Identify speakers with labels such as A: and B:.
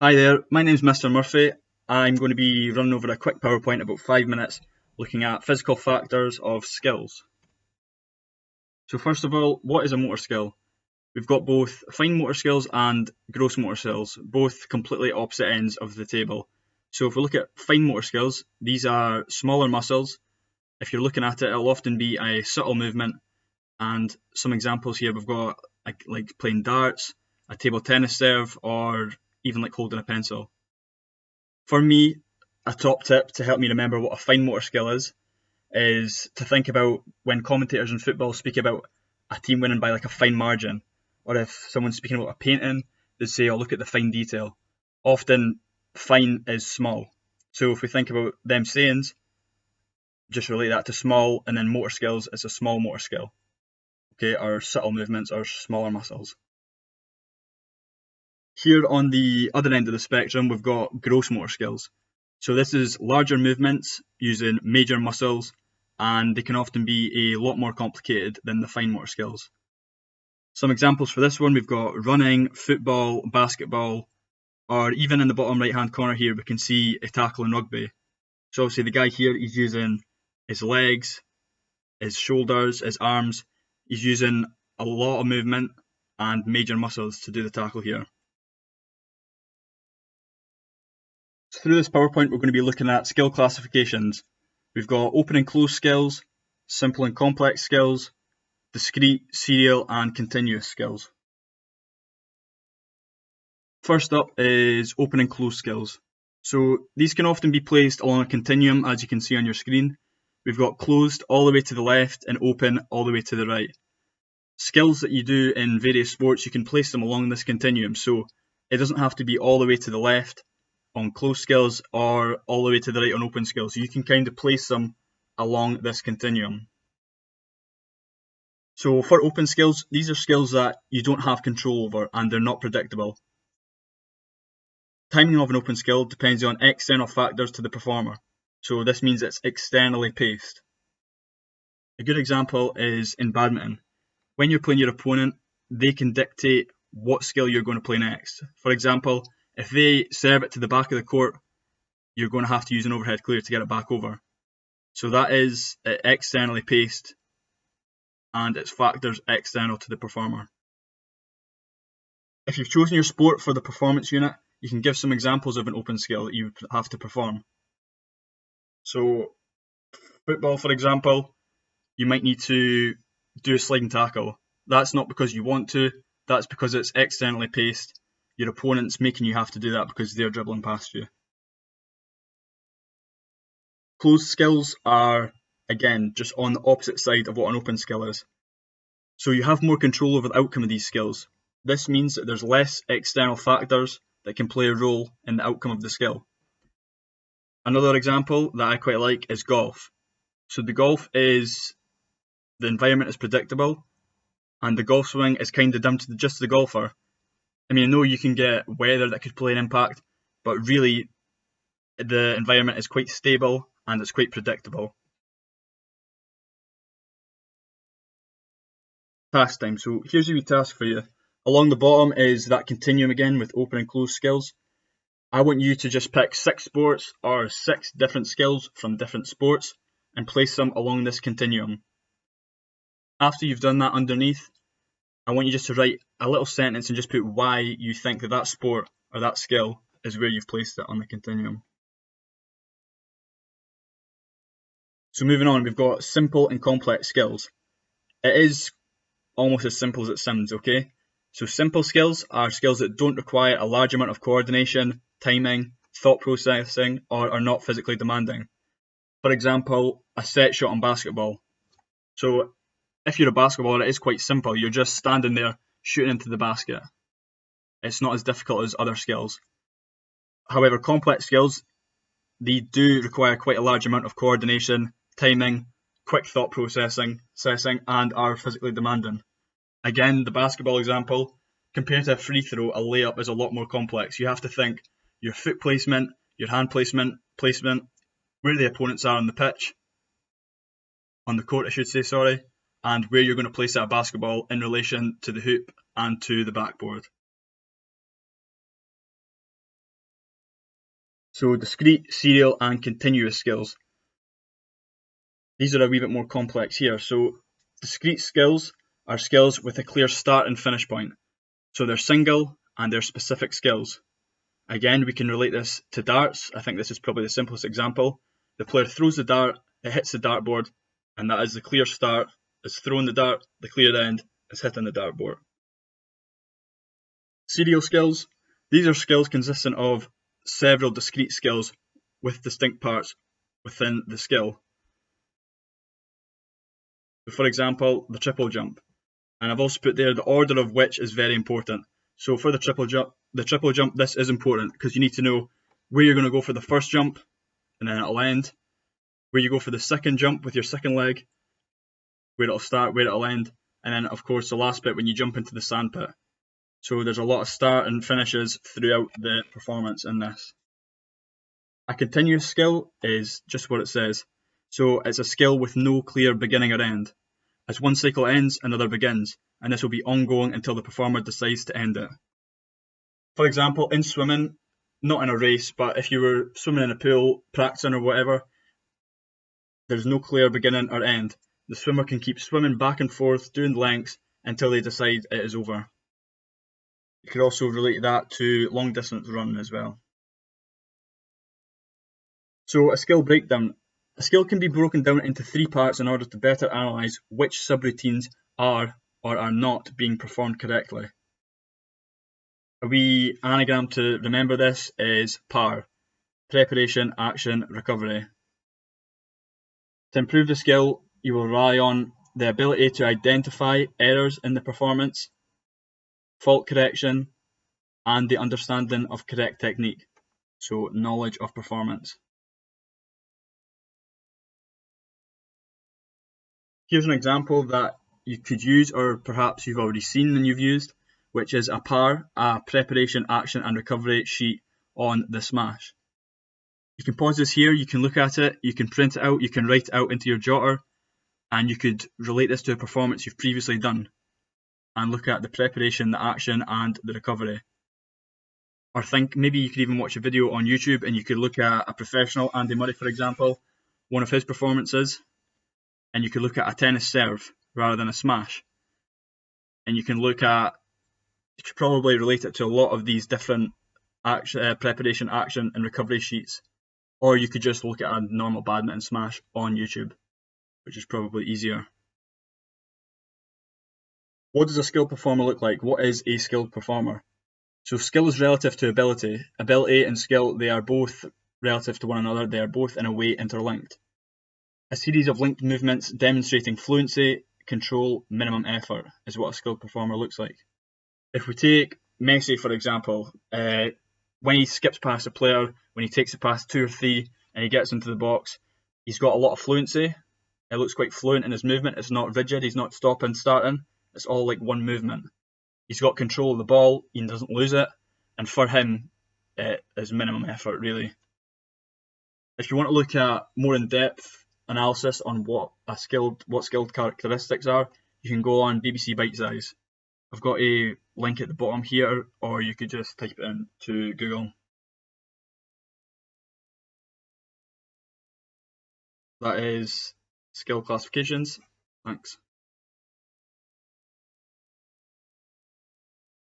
A: Hi there, my name's Mr. Murphy. I'm going to be running over a quick PowerPoint about 5 minutes looking at physical factors of skills. So first of all, what is a motor skill? We've got both fine motor skills and gross motor skills, both completely opposite ends of the table. So if we look at fine motor skills, these are smaller muscles. If you're looking at it, it'll often be a subtle movement. And some examples here, we've got like playing darts, a table tennis serve, or even like holding a pencil. For me, a top tip to help me remember what a fine motor skill is to think about when commentators in football speak about a team winning by like a fine margin, or if someone's speaking about a painting, they say, "Oh, look at the fine detail." Often, fine is small. So if we think about them sayings, just relate that to small, and then motor skills is a small motor skill. Okay, or subtle movements or smaller muscles. Here on the other end of the spectrum, we've got gross motor skills. So this is larger movements using major muscles, and they can often be a lot more complicated than the fine motor skills. Some examples for this one, we've got running, football, basketball, or even in the bottom right hand corner here, we can see a tackle in rugby. So obviously the guy here, he's using his legs, his shoulders, his arms. He's using a lot of movement and major muscles to do the tackle here. So through this PowerPoint, we're going to be looking at skill classifications. We've got open and closed skills, simple and complex skills, discrete, serial, and continuous skills. First up is open and closed skills. So these can often be placed along a continuum, as you can see on your screen. We've got closed all the way to the left and open all the way to the right. Skills that you do in various sports, you can place them along this continuum. So it doesn't have to be all the way to the left on closed skills or all the way to the right on open skills. So you can kind of place them along this continuum. So for open skills, these are skills that you don't have control over and they're not predictable. Timing of an open skill depends on external factors to the performer. So this means it's externally paced. A good example is in badminton. When you're playing your opponent, they can dictate what skill you're going to play next. For example, if they serve it to the back of the court, you're going to have to use an overhead clear to get it back over. So that is externally paced and its factors external to the performer. If you've chosen your sport for the performance unit, you can give some examples of an open skill that you have to perform. So football, for example, you might need to do a sliding tackle. That's not because you want to, that's because it's externally paced. Your opponent's making you have to do that because they're dribbling past you. Closed skills are, again, just on the opposite side of what an open skill is. So you have more control over the outcome of these skills. This means that there's less external factors that can play a role in the outcome of the skill. Another example that I quite like is golf. So the golf is, the environment is predictable, and the golf swing is kind of down to just the golfer. I mean, I know you can get weather that could play an impact, but really the environment is quite stable and it's quite predictable. Task time. So here's a wee task for you. Along the bottom is that continuum again with open and closed skills. I want you to just pick 6 sports or 6 different skills from different sports and place them along this continuum. After you've done that underneath, I want you just to write a little sentence and just put why you think that sport or that skill is where you've placed it on the continuum. So moving on, we've got simple and complex skills. It is almost as simple as it sounds, okay? So simple skills are skills that don't require a large amount of coordination, timing, thought processing, or are not physically demanding. For example, a set shot on basketball. So if you're a basketballer, it is quite simple. You're just standing there shooting into the basket. It's not as difficult as other skills. However, complex skills, they do require quite a large amount of coordination, timing, quick thought processing, and are physically demanding. Again, the basketball example, compared to a free throw, a layup is a lot more complex. You have to think your foot placement, your hand placement, where the opponents are on the pitch, on the court, I should say, sorry, and where you're going to place that basketball in relation to the hoop and to the backboard. So discrete, serial and continuous skills. These are a wee bit more complex here. So discrete skills are skills with a clear start and finish point. So they're single and they're specific skills. Again, we can relate this to darts. I think this is probably the simplest example. The player throws the dart, it hits the dartboard, and that is the clear start. It's throwing the dart, the clear end is hitting the dartboard. Serial skills. These are skills consisting of several discrete skills with distinct parts within the skill. So for example, the triple jump. And I've also put there the order of which is very important. So for the triple jump, this is important because you need to know where you're going to go for the first jump and then it'll end, where you go for the second jump with your second leg, where it'll start, where it'll end, and then of course the last bit when you jump into the sandpit. So there's a lot of start and finishes throughout the performance in this. A continuous skill is just what it says. So it's a skill with no clear beginning or end. As one cycle ends, another begins, and this will be ongoing until the performer decides to end it. For example, in swimming, not in a race, but if you were swimming in a pool, practicing or whatever, there's no clear beginning or end. The swimmer can keep swimming back and forth, doing lengths, until they decide it is over. You could also relate that to long distance running as well. So a skill breakdown. A skill can be broken down into 3 parts in order to better analyse which subroutines are or are not being performed correctly. A wee anagram to remember this is PAR, preparation, action, recovery. To improve the skill, you will rely on the ability to identify errors in the performance, fault correction, and the understanding of correct technique, so knowledge of performance. Here's an example that you could use, or perhaps you've already seen and you've used, which is a PAR, a preparation, action and recovery sheet on the Smash. You can pause this here, you can look at it, you can print it out, you can write it out into your jotter, and you could relate this to a performance you've previously done and look at the preparation, the action and the recovery. Or think maybe you could even watch a video on YouTube and you could look at a professional, Andy Murray for example, one of his performances, and you could look at a tennis serve rather than a smash. And you can look at, you could probably relate it to a lot of these different preparation, action and recovery sheets. Or you could just look at a normal badminton smash on YouTube, which is probably easier. What does a skilled performer look like? What is a skilled performer? So skill is relative to ability. Ability and skill, they are both relative to one another. They are both in a way interlinked. A series of linked movements demonstrating fluency, control, minimum effort is what a skilled performer looks like. If we take Messi for example, when he skips past a player, when he takes it past 2 or 3 and he gets into the box, he's got a lot of fluency. It looks quite fluent in his movement. It's not rigid. He's not stopping, starting. It's all like one movement. He's got control of the ball. He doesn't lose it. And for him, it is minimum effort, really. If you want to look at more in-depth analysis on what skilled characteristics are, you can go on BBC Bitesize. I've got a link at the bottom here, or you could just type it into Google. That is skill classifications. Thanks.